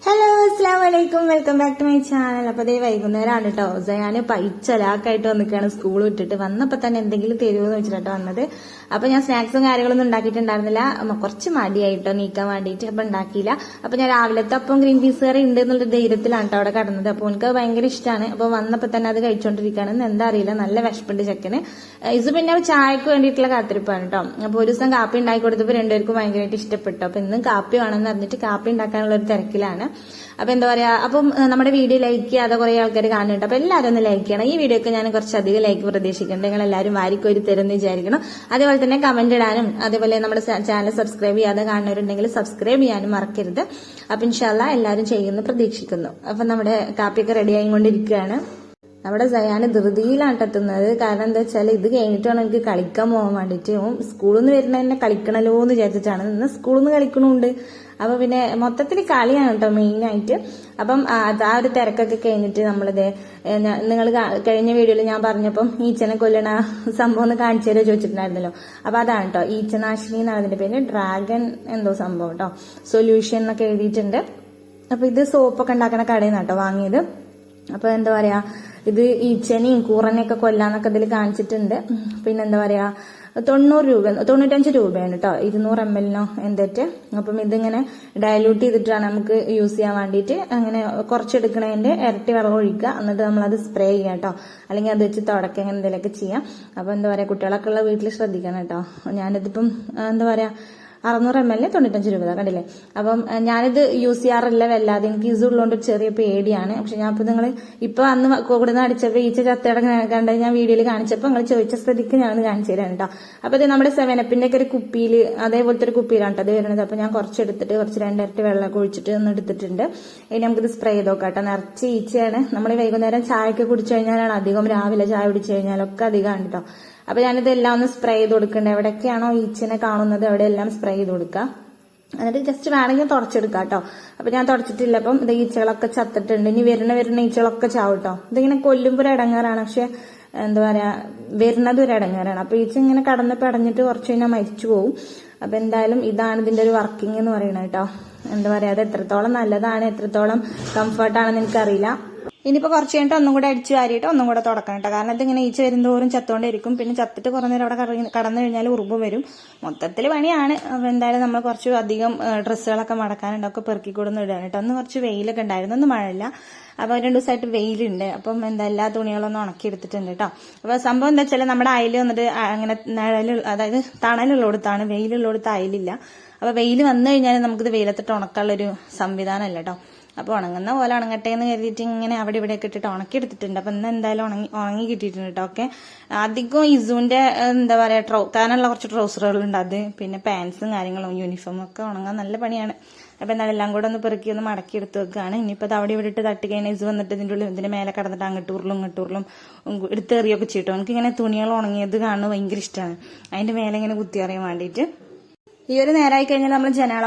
Hello അസ്സാം വലൈക്കും, welcome back to my channel. അപ്പൊ അതേ വൈകുന്നേരമാണ് കേട്ടോ. ഞാൻ പൈച്ചലാക്കായിട്ട് വന്നിക്കാണ് സ്കൂൾ വിട്ടിട്ട് വന്നപ്പോ തന്നെ എന്തെങ്കിലും തരുമെന്ന് വെച്ചിട്ടോ വന്നത്. അപ്പൊ ഞാൻ സ്നാക്സും കാര്യങ്ങളൊന്നും ഉണ്ടാക്കിയിട്ടുണ്ടായിരുന്നില്ല, കുറച്ച് മടിയായിട്ടോ നീക്കാൻ വേണ്ടിയിട്ട്. അപ്പൊ ഉണ്ടാക്കിയില്ല. അപ്പൊ ഞാൻ രാവിലത്തെ അപ്പം ഗ്രീൻ പീസ് കറി ഉണ്ട് എന്നുള്ള ധൈര്യത്തിലാണ് കേട്ടോ അവിടെ കടന്നത്. അപ്പൊ എനിക്ക് ഭയങ്കര ഇഷ്ടമാണ്. അപ്പൊ വന്നപ്പോ തന്നെ അത് കഴിച്ചോണ്ടിരിക്കുകയാണ്. എന്താ അറിയില്ല, നല്ല വിശപ്പുണ്ട് ചെക്കന്. ഇത് പിന്നെ ചായക്ക് വേണ്ടിയിട്ടുള്ള കാത്തിരിപ്പാണ് കേട്ടോ. അപ്പൊ ഒരു ദിവസം കാപ്പി ഉണ്ടാക്കി കൊടുത്തപ്പോൾ രണ്ടുപേർക്കും ഭയങ്കരമായിട്ട് ഇഷ്ടപ്പെട്ടു. അപ്പൊ ഇന്നും കാപ്പി വേണമെന്ന് പറഞ്ഞിട്ട് കാപ്പി ഉണ്ടാക്കാനുള്ള ഒരു തിരക്കിലാണ്. അപ്പൊ എന്താ പറയാ, അപ്പം നമ്മുടെ വീഡിയോ ലൈക്ക് ചെയ്യാതെ കുറെ ആൾക്കാർ കാണുന്നുണ്ട്. അപ്പൊ എല്ലാവരും ഒന്ന് ലൈക്ക് ചെയ്യണം. ഈ വീഡിയോക്ക് ഞാൻ കുറച്ചധികം ലൈക്ക് പ്രതീക്ഷിക്കുന്നുണ്ട്. നിങ്ങൾ എല്ലാവരും വാരിക്കോരി തരുമെന്ന് വിചാരിക്കണം. അതേപോലെ തന്നെ കമന്റ് ഇടാനും, അതേപോലെ നമ്മുടെ ചാനൽ സബ്സ്ക്രൈബ് ചെയ്യാതെ കാണുന്നവരുണ്ടെങ്കിൽ സബ്സ്ക്രൈബ് ചെയ്യാനും മറക്കരുത്. അപ്പൊ ഇൻഷാല്ലാ എല്ലാവരും ചെയ്യുമെന്ന് പ്രതീക്ഷിക്കുന്നു. അപ്പൊ നമ്മുടെ കാപ്പിയൊക്കെ റെഡി ആയിക്കൊണ്ടിരിക്കുകയാണ്. നമ്മുടെ സയാന് ധൃതിയിലാണ് എത്തുന്നത്. കാരണം എന്താ വെച്ചാൽ ഇത് കഴിഞ്ഞിട്ടാണ് എനിക്ക് കളിക്കാൻ പോകാൻ വേണ്ടിയിട്ട്. സ്കൂളിൽ നിന്ന് വരുന്ന തന്നെ കളിക്കണല്ലോ എന്ന് വിചാരിച്ചിട്ടാണ്. ഇന്ന് സ്കൂളിൽ നിന്ന് കളിക്കണമുണ്ട്. അപ്പൊ പിന്നെ മൊത്തത്തിൽ കളിയാണ് കേട്ടോ മെയിനായിട്ട്. അപ്പം ആ ഒരു തിരക്കൊക്കെ കഴിഞ്ഞിട്ട് നമ്മളിത് നിങ്ങൾ കഴിഞ്ഞ വീഡിയോയിൽ ഞാൻ പറഞ്ഞപ്പം ഈച്ചനെ കൊല്ലണ സംഭവം ഒന്ന് കാണിച്ചു തരാൻ ചോദിച്ചിട്ടുണ്ടായിരുന്നല്ലോ. അപ്പൊ അതാണ് കേട്ടോ, ഈച്ചനാശിനി എന്നാണ് അതിന്റെ പേര്. ഡ്രാഗൺ എന്തോ സംഭവം കേട്ടോ, സൊല്യൂഷൻ എന്നൊക്കെ എഴുതിയിട്ടുണ്ട്. അപ്പൊ ഇത് സോപ്പൊക്കെ ഉണ്ടാക്കുന്ന കടയിൽ നിന്നാണ് കേട്ടോ വാങ്ങിയത്. അപ്പൊ എന്താ പറയാ, ഇത് ഈച്ചനെയും കൂറനെയൊക്കെ കൊല്ലാന്നൊക്കെ ഇതിൽ കാണിച്ചിട്ടുണ്ട്. പിന്നെ എന്താ പറയാ, 95 രൂപയാണ് കേട്ടോ, 200 ml എന്തൊക്കെ. അപ്പം ഇതിങ്ങനെ ഡയലൂട്ട് ചെയ്തിട്ടാണ് നമുക്ക് യൂസ് ചെയ്യാൻ വേണ്ടിയിട്ട്. അങ്ങനെ കുറച്ചെടുക്കണതിന്റെ ഇരട്ടി വെള്ളം ഒഴിക്കുക, എന്നിട്ട് നമ്മളത് സ്പ്രേ ചെയ്യാം കേട്ടോ. അല്ലെങ്കിൽ അത് വെച്ച് തുടക്കുക, അങ്ങനെ എന്തെങ്കിലുമൊക്കെ ചെയ്യാം. അപ്പൊ എന്താ പറയാ, കുട്ടികളൊക്കെ ഉള്ള വീട്ടിൽ ശ്രദ്ധിക്കണം കേട്ടോ. ഞാനിതിപ്പം എന്താ പറയാ 600 ml 95 രൂപ കണ്ടില്ലേ. അപ്പം ഞാനിത് യൂസ് ചെയ്യാറില്ല വല്ലാതെ, എനിക്ക് യൂസ് ഉള്ളതുകൊണ്ട് ചെറിയ പേടിയാണ്. പക്ഷെ ഞാൻ ഇപ്പൊ നിങ്ങൾ ഇപ്പൊ അന്ന് കൊടുന്ന് അടിച്ചപ്പോ ഈച്ച ചത്തടങ്ങ കണ്ട് ഞാൻ വീഡിയോയിൽ കാണിച്ചപ്പോ നിങ്ങൾ ചോദിച്ച സ്ഥിതിക്ക് ഞാൻ കാണിച്ചു തരാം കേട്ടോ. അപ്പൊ ഇത് നമ്മുടെ 7up ഒക്കെ ഒരു കുപ്പിയിൽ, അതേപോലത്തെ ഒരു കുപ്പിയിലാണ് കേട്ടോ അത് വരുന്നത്. അപ്പൊ ഞാൻ കുറച്ചെടുത്തിട്ട് കുറച്ച് 2 ഇരട്ടി വെള്ളമൊക്കെ ഒഴിച്ചിട്ട് ഒന്ന് എടുത്തിട്ടുണ്ട്. ഇനി നമുക്കിത് സ്പ്രേ ചെയ്ത് നോക്കാം കേട്ടോ. നിറച്ച് ഈച്ചയാണ്. നമ്മൾ വൈകുന്നേരം ചായയൊക്കെ കുടിച്ചു കഴിഞ്ഞാലാണ് അധികം, രാവിലെ ചായ കുടിച്ചു കഴിഞ്ഞാലൊക്കെ അധികമാണ് കേട്ടോ. അപ്പൊ ഞാനിതെല്ലാം ഒന്ന് സ്പ്രേ ചെയ്ത് കൊടുക്കണ്ടേ, എവിടെയൊക്കെയാണോ ഈച്ചനെ കാണുന്നത് അവിടെയെല്ലാം സ്പ്രേ ചെയ്ത് കൊടുക്കുക. എന്നിട്ട് ജസ്റ്റ് വേണമെങ്കിൽ തുടച്ചെടുക്കാം കേട്ടോ. അപ്പൊ ഞാൻ തുടച്ചിട്ടില്ല. അപ്പം ഇത് ഈച്ചകളൊക്കെ ചത്തിട്ടുണ്ട്. ഇനി വരുന്ന ഈച്ചകളൊക്കെ ചാവും കേട്ടോ. ഇതിങ്ങനെ കൊല്ലുമ്പോൾ ഒരു ഇടങ്ങാറാണ്, പക്ഷെ എന്താ പറയാ വരുന്നത് ഒരു ഇടങ്ങാറാണ്. അപ്പൊ ഈച്ച ഇങ്ങനെ കടന്ന് പടഞ്ഞിട്ട് കുറച്ച് കഴിഞ്ഞാൽ മരിച്ചു പോകും. അപ്പൊ എന്തായാലും ഇതാണ് ഇതിന്റെ ഒരു വർക്കിംഗ് എന്ന് പറയുന്നത് കേട്ടോ. എന്താ പറയാ, അത് എത്രത്തോളം നല്ലതാണ്, എത്രത്തോളം കംഫർട്ടാണെന്ന് എനിക്കറിയില്ല. ഇനിയിപ്പോ കുറച്ച് കഴിഞ്ഞിട്ട് ഒന്നും കൂടെ അടിച്ചു വാരിയിട്ട് ഒന്നും കൂടെ തുടക്കണം കേട്ടോ. കാരണം ഇതിങ്ങനെ ഈച്ച വരുന്നതോറും ചത്തോണ്ടിരിക്കും. പിന്നെ ചത്തിട്ട് കുറേ നേരം അവിടെ കടന്നു കഴിഞ്ഞാൽ ഉറുമ്പ് വരും. മൊത്തത്തിൽ പണിയാണ്. അപ്പൊ എന്തായാലും നമ്മൾ കുറച്ച് അധികം ഡ്രസ്സുകളൊക്കെ മടക്കാനുണ്ടൊക്കെ പെറുക്കി കൊടുന്ന് ഇടാൻ കേട്ടോ. ഒന്ന് കുറച്ച് വെയിലൊക്കെ ഉണ്ടായിരുന്നു, ഒന്നും മഴയില്ല. അപ്പൊ 2 ദിവസമായിട്ട് വെയിലുണ്ട്. അപ്പം എന്താ എല്ലാ തുണികളൊന്നും ഉണക്കി എടുത്തിട്ടുണ്ട് കേട്ടോ. അപ്പൊ സംഭവം എന്താ വെച്ചാൽ നമ്മുടെ അയല് വന്നിട്ട് അങ്ങനെ അതായത് തണലുള്ളടത്താണ്, വെയിലുള്ളടത്ത് അയലില്ല. അപ്പൊ വെയിൽ വന്നു കഴിഞ്ഞാൽ നമുക്കിത് വെയിലത്തിട്ട് ഉണക്കാനുള്ളൊരു സംവിധാനമല്ല കേട്ടോ. അപ്പൊ ഉണങ്ങുന്ന പോലെ ഉണങ്ങട്ടെ എന്ന് കരുതിയിട്ട് ഇങ്ങനെ അവിടെ ഇവിടെയൊക്കെ ഇട്ടിട്ട് ഉണക്കി എടുത്തിട്ടുണ്ട്. അപ്പൊ ഇന്ന് എന്തായാലും ഉണങ്ങി കിട്ടിയിട്ടുണ്ട് കേട്ടോ. ഒക്കെ അധികം ഇസുവിന്റെ എന്താ പറയാ താനുള്ള കുറച്ച് ട്രൗസറുകളുണ്ട്, അത് പിന്നെ പാൻസും കാര്യങ്ങളും യൂണിഫോമും ഒക്കെ ഉണങ്ങാൻ നല്ല പണിയാണ്. അപ്പൊ എന്തായാലും എല്ലാം കൂടെ ഒന്ന് പെറുക്കി ഒന്ന് മടക്കി എടുത്ത് വെക്കുകയാണ്. ഇനിയിപ്പോ അത് അവിടെ ഇവിടെ ഇട്ട് തട്ടി കഴിഞ്ഞാൽ ഇസ് വന്നിട്ട് ഇതിന്റെ മേലെ കടന്നിട്ട് അങ്ങോട്ടൂറിലും ഇങ്ങോട്ടൂറിലും എടുത്തെറിയൊക്കെ ചെയ്യട്ടോ. എനിക്ക് ഇങ്ങനെ തുണികൾ ഉണങ്ങിയത് കാണുന്നത് ഭയങ്കര ഇഷ്ടമാണ്. അതിന്റെ മേലെ ഇങ്ങനെ കുത്തി അറിയാൻ വേണ്ടിയിട്ട്. ഈ ഒരു നേരമായി കഴിഞ്ഞാൽ നമ്മൾ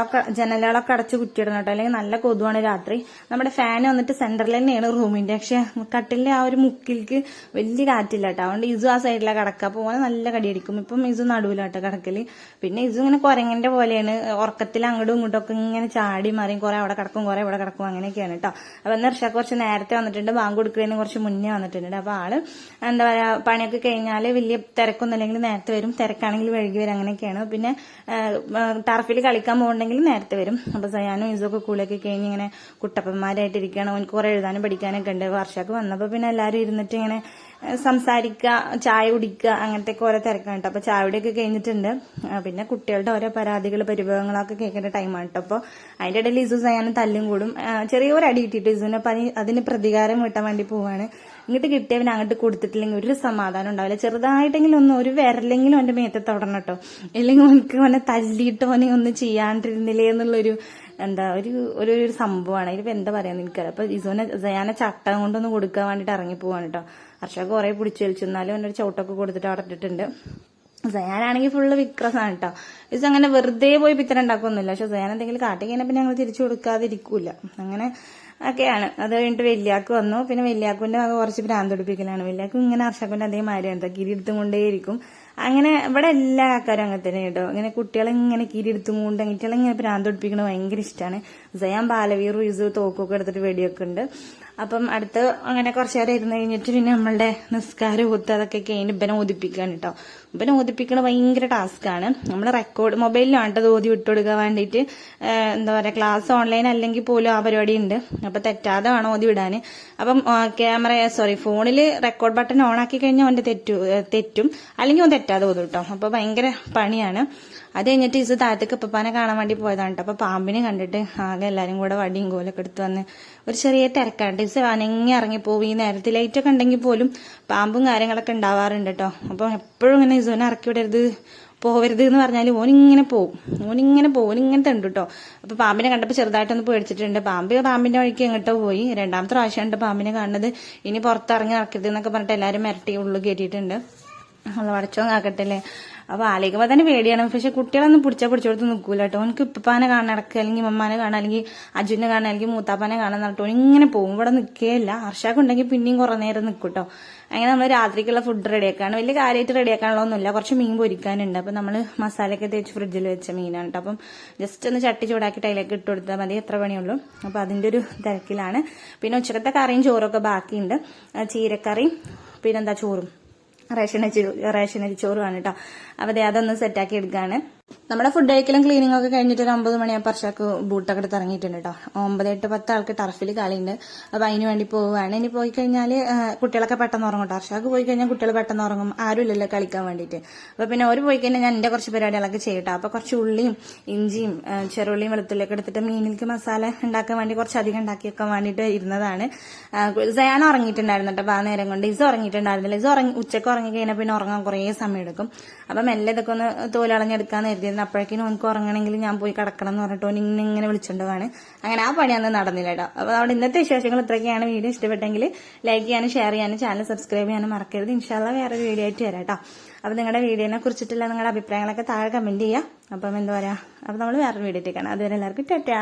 ജനലുകളൊക്കെ അടച്ച് കുറ്റിയിടണം കേട്ടോ, അല്ലെങ്കിൽ നല്ല കൊതുവാണ് രാത്രി. നമ്മുടെ ഫാൻ വന്നിട്ട് സെന്ററിൽ തന്നെയാണ് റൂമിന്റെ, പക്ഷെ കട്ടിലിന്റെ ആ ഒരു മുക്കിലേക്ക് വലിയ കാറ്റില്ല കേട്ടോ. അതുകൊണ്ട് ഇസു ആ സൈഡിലാണ് കിടക്കുക. അപ്പോൾ നല്ല കടിയടിക്കും. ഇപ്പം ഇസു നടുവില്ല കേട്ടോ കിടക്കല്. പിന്നെ ഇസു ഇങ്ങനെ കുരങ്ങന്റെ പോലെയാണ്, ഉറക്കത്തിൽ അങ്ങോട്ടും ഇങ്ങോട്ടും ഒക്കെ ഇങ്ങനെ ചാടി മറിയും, കുറെ അവിടെ കിടക്കും കുറെ ഇവിടെ കിടക്കും, അങ്ങനെയൊക്കെയാണ് കേട്ടോ. അപ്പൊ ഇർഷാക്ക് കുറച്ച് നേരത്തെ വന്നിട്ടുണ്ട്, ബാങ്ക് കൊടുക്കുന്നതിന് കുറച്ച് മുന്നേ വന്നിട്ടുണ്ട്. അപ്പൊ ആള് എന്താ പറയാ പണിയൊക്കെ കഴിഞ്ഞാൽ വലിയ തിരക്കൊന്നും അല്ലെങ്കിൽ നേരത്തെ വരും, തിരക്കാണെങ്കിൽ വൈകി വരും, അങ്ങനെയൊക്കെയാണ്. പിന്നെ ടർഫിൽ കളിക്കാൻ പോകണ്ടെങ്കിൽ നേരത്തെ വരും. അപ്പൊ സയാനും ഇസൊക്കെ കൂടെയൊക്കെ കഴിഞ്ഞ് ഇങ്ങനെ കുട്ടപ്പന്മാരായിട്ടിരിക്കുകയാണ്. അവർക്ക് കുറെ എഴുതാനും പഠിക്കാനൊക്കെ ഉണ്ട്. വർഷമൊക്കെ വന്നപ്പോ പിന്നെ എല്ലാവരും ഇരുന്നിട്ട് ഇങ്ങനെ സംസാരിക്കുക, ചായ കുടിക്കുക, അങ്ങനത്തെ ഓരോ തിരക്കാണ് കേട്ടോ. അപ്പൊ ചായയുടെയൊക്കെ കഴിഞ്ഞിട്ടുണ്ട്. പിന്നെ കുട്ടികളുടെ ഓരോ പരാതികൾ പരിഭവങ്ങളൊക്കെ കേൾക്കേണ്ട ടൈമാണ് കേട്ടോ. അപ്പൊ അതിന്റെ ഇടയിൽ ഇസു സയാനും തല്ലും കൂടും. ചെറിയൊരു അടി കിട്ടിയിട്ട് ഇസുവിനെ അതിന് പ്രതികാരം വീട്ടാൻ വേണ്ടി പോവാണ്. ഇങ്ങോട്ട് കിട്ടിയവന് അങ്ങോട്ട് കൊടുത്തിട്ടില്ലെങ്കിൽ ഒരു സമാധാനം ഉണ്ടാവില്ല. ചെറുതായിട്ടെങ്കിലും ഒന്ന് ഒരു വിരലെങ്കിലും അവന്റെ മേത്തെ തൊടണം കേട്ടോ. അല്ലെങ്കിൽ അവനക്ക് അവനെ തല്ലിയിട്ട് അവനെ ഒന്നും ചെയ്യാണ്ടിരുന്നില്ലേ എന്നുള്ളൊരു എന്താ ഒരു സംഭവമാണ്. ഇതിപ്പോ എന്താ പറയാന്ന് എനിക്കറിയാം. അപ്പൊ ഇസുവിനെ സയാനെ ചട്ടം കൊണ്ടൊന്ന് കൊടുക്കാൻ വേണ്ടിട്ട് ഇറങ്ങി പോവാണ് കേട്ടോ. ഹർഷ കുറെ പിടിച്ചു വലിച്ചു, എന്നാലും അവനൊരു ചവിട്ടൊക്കെ കൊടുത്തിട്ട് അവിടെ ഇട്ടിട്ടുണ്ട്. സയാനാണെങ്കിൽ ഫുള്ള് വിക്രസാണ് കേട്ടോ. ഇത് അങ്ങനെ വെറുതെ പോയി പിത്തരം ഉണ്ടാക്കൊന്നുമില്ല. പക്ഷെ സയാൻ എന്തെങ്കിലും കാട്ടി കഴിഞ്ഞപ്പോൾ ഞങ്ങൾ തിരിച്ചു കൊടുക്കാതിരിക്കൂല. അങ്ങനെ ഒക്കെയാണ്. അത് കഴിഞ്ഞിട്ട് വല്യാക്ക് വന്നു. പിന്നെ വല്യാക്കുവിന്റെ കുറച്ച് ഭ്രാന്ത് പിടിപ്പിക്കലാണ്. വല്യാക്കും ഇങ്ങനെ ഹർഷാക്കുവിന്റെ അതേ മാതിരിയാണ്, കിരി എടുത്തും കൊണ്ടേയിരിക്കും. അങ്ങനെ ഇവിടെ എല്ലാ ആൾക്കാരും അങ്ങനെ തന്നെ കേട്ടോ. ഇങ്ങനെ കുട്ടികളെ ഇങ്ങനെ കീരിയെടുത്തും കൊണ്ട് കുട്ടികളെ ഇങ്ങനെ ഭ്രാന്ത് പഠിപ്പിക്കണത് ഭയങ്കര ഇഷ്ടമാണ്. സയാൻ ബാലവീർ റീസ് തോക്കൊക്കെ എടുത്തിട്ട് വെടിയൊക്കെ ഉണ്ട്. അപ്പം അടുത്ത് അങ്ങനെ കുറച്ചു നേരം ഇരുന്ന് കഴിഞ്ഞിട്ട് പിന്നെ നമ്മളുടെ നിസ്കാരം ഊത്ത് അതൊക്കെ കഴിഞ്ഞ് ഇവനെ ഓദിപ്പിക്കാൻ കേട്ടോ. ഇവനെ ഓദിപ്പിക്കണ ഭയങ്കര ടാസ്ക്കാണ്. നമ്മൾ റെക്കോർഡ് മൊബൈലിലാണ് കേട്ടോ ഓതി വിട്ടുകൊടുക്കാൻ വേണ്ടിയിട്ട്. എന്താ പറയുക, ക്ലാസ് ഓൺലൈൻ അല്ലെങ്കിൽ പോലും ആ പരിപാടി ഉണ്ട്. അപ്പൊ തെറ്റാതെ വേണം ഓതി വിടാൻ. അപ്പം ഫോണിൽ റെക്കോർഡ് ബട്ടൺ ഓൺ ആക്കി കഴിഞ്ഞാൽ അവന്റെ തെറ്റും അല്ലെങ്കിൽ അവൻ തെറ്റാതെ ഓതും കേട്ടോ. അപ്പൊ ഭയങ്കര പണിയാണ്. അത് കഴിഞ്ഞിട്ട് ഇസ് താഴത്തേക്ക് ഉപ്പപ്പാനെ കാണാൻ വേണ്ടി പോയതാണ് കേട്ടോ. അപ്പൊ പാമ്പിനെ കണ്ടിട്ട് ആകെ എല്ലാരും കൂടെ വടിയും കോലൊക്കെ എടുത്ത് വന്ന് ഒരു ചെറിയ തിരക്കാണ്. ഇസ് അനങ്ങി ഇറങ്ങിപ്പോവും. ഈ നേരത്തെ ലൈറ്റൊക്കെ ഉണ്ടെങ്കിൽ പോലും പാമ്പും കാര്യങ്ങളൊക്കെ ഉണ്ടാവാറുണ്ട് കേട്ടോ. അപ്പൊ എപ്പോഴും ഇങ്ങനെ ഇസുവിനെ ഇറക്കി വിടരുത്, പോവരുത് എന്ന് പറഞ്ഞാൽ ഓനിങ്ങനെ പോവും, ഓനിങ്ങനെ തണ്ടു കേട്ടോ. അപ്പൊ പാമ്പിനെ കണ്ടപ്പോൾ ചെറുതായിട്ടൊന്ന് പേടിച്ചിട്ടുണ്ട്. പാമ്പിന്റെ വഴിക്ക് എങ്ങോട്ടോ പോയി. രണ്ടാമത്തെ പ്രാവശ്യമാണ് പാമ്പിനെ കാണുന്നത്. ഇനി പുറത്തിറങ്ങി നടക്കരുത് എന്നൊക്കെ പറഞ്ഞിട്ട് എല്ലാരും മിരട്ടി ഉള്ളിൽ കയറ്റിയിട്ടുണ്ട്. അത് വടച്ചോ ആക്കട്ടല്ലേ. അപ്പൊ ആലോചിക്കുമ്പോ തന്നെ പേടിയാണ്. പക്ഷെ കുട്ടികളൊന്നും പിടിച്ചോടത്ത് നിൽക്കൂല കേട്ടോ. ഓനക്ക് ഉപ്പപ്പാനെ കാണാൻ നടക്കുക, അല്ലെങ്കിൽ മമ്മാനെ കാണാൻ, അല്ലെങ്കിൽ അജുനെ കാണാൻ, അല്ലെങ്കിൽ മൂത്താപ്പാനെ കാണാൻ നടട്ടോ. ഇങ്ങനെ പോകും, ഇവിടെ നിൽക്കുകയില്ല. ഹർഷാക്ക് ഉണ്ടെങ്കിൽ പിന്നെയും കുറെ നേരം നിൽക്കും കേട്ടോ. അങ്ങനെ നമ്മൾ രാത്രിക്കുള്ള ഫുഡ് റെഡിയാക്കാണ്. വലിയ കാര്യമായിട്ട് റെഡിയാക്കാനുള്ളതൊന്നുമില്ല. കുറച്ച് മീൻ പൊരിക്കാനുണ്ട്. അപ്പൊ നമ്മൾ മസാലയൊക്കെ തേച്ച് ഫ്രിഡ്ജിൽ വെച്ച മീനാണ് കേട്ടോ. അപ്പം ജസ്റ്റ് ഒന്ന് ചട്ടി ചൂടാക്കിയിട്ട് അതിലേക്ക് ഇട്ട് കൊടുത്താൽ മതി, എത്ര പണിയുള്ളൂ. അപ്പൊ അതിന്റെ ഒരു തിരക്കിലാണ്. പിന്നെ ഉച്ചക്കത്തെ കറിയും ചോറൊക്കെ ബാക്കിയുണ്ട്. ചീരക്കറിയും പിന്നെന്താ ചോറും റേഷനരി ചോറുമാണ് കേട്ടോ. അപ്പൊ അതൊന്ന് സെറ്റാക്കി എടുക്കുകയാണ്. നമ്മുടെ ഫുഡ് കഴിക്കലും ക്ലീനിങ് ഒക്കെ കഴിഞ്ഞിട്ട് ഒരു 9 മണിയാകുമ്പോൾ വർഷക്ക് ബൂട്ടൊക്കെ എടുത്ത് ഇറങ്ങിയിട്ടുണ്ട് കേട്ടോ. 9, 8, 10 ആൾക്ക് ടർഫിൽ കളിയുണ്ട്. അപ്പൊ അതിന് വേണ്ടി പോവുകയാണ്. ഇനി പോയി കഴിഞ്ഞാൽ കുട്ടികളൊക്കെ പെട്ടെന്ന് ഉറങ്ങും കേട്ടോ. വർഷക്ക് പോയി കഴിഞ്ഞാൽ കുട്ടികൾ പെട്ടെന്ന് ഉറങ്ങും, ആരും ഇല്ലല്ലോ കളിക്കാൻ വേണ്ടിയിട്ട്. അപ്പൊ പിന്നെ ഒരു പോയി കഴിഞ്ഞാൽ ഞാൻ എന്റെ കുറച്ച് പരിപാടികളൊക്കെ ചെയ്യട്ടോ. അപ്പൊ കുറച്ച് ഉള്ളിയും ഇഞ്ചിയും ചെറുള്ളിയും വെളുത്തുള്ളിയൊക്കെ എടുത്തിട്ട് മീനിലേക്ക് മസാല ഉണ്ടാക്കാൻ വേണ്ടി കുറച്ചധികം ഉണ്ടാക്കി വെക്കാൻ വേണ്ടിയിട്ട് ഇരുന്നതാണ്. ഞാൻ ഉറങ്ങിയിട്ടുണ്ടായിരുന്നു കേട്ടോ. അപ്പൊ ആ നേരം കൊണ്ട് ഇസ് ഉറങ്ങിയിട്ടുണ്ടായിരുന്നില്ല. ഉച്ചക്ക് ഉറങ്ങി കഴിഞ്ഞാൽ പിന്നെ ഉറങ്ങാൻ കുറേ സമയം എടുക്കും. അപ്പൊ മെല്ലെ ഇതൊക്കെ ഒന്ന് തോലളഞ്ഞെടുക്കാന്ന് കരുതിയിരുന്നു. അപ്പോഴേക്കും ഓനക്ക് ഉറങ്ങണമെങ്കിൽ ഞാൻ പോയി കിടക്കണം എന്ന് പറഞ്ഞിട്ട് ഓൻ ഇങ്ങനെ വിളിച്ചിട്ടുണ്ടാണ്. അങ്ങനെ ആ പണി അന്ന് നടന്നില്ല കേട്ടോ. അപ്പൊ അവിടെ ഇന്നത്തെ വിശേഷങ്ങൾ ഇത്രയൊക്കെയാണ്. വീഡിയോ ഇഷ്ടപ്പെട്ടെങ്കിൽ ലൈക്ക് ചെയ്യാനും ഷെയർ ചെയ്യാനും ചാനൽ സബ്സ്ക്രൈബ് ചെയ്യാനും മറക്കരുത്. ഇൻഷാല്ലാ വേറെ വീഡിയോ ആയിട്ട് വരാം കേട്ടോ. അപ്പൊ നിങ്ങളുടെ വീഡിയോനെ കുറിച്ചിട്ടുള്ള നിങ്ങളുടെ അഭിപ്രായങ്ങളൊക്കെ താഴെ കമന്റ് ചെയ്യാം. അപ്പം എന്താ പറയാ, അപ്പൊ നമ്മൾ വേറെ വീഡിയോ ആയിട്ട് കാണാം. അതുവരെ എല്ലാവർക്കും ടാറ്റാ.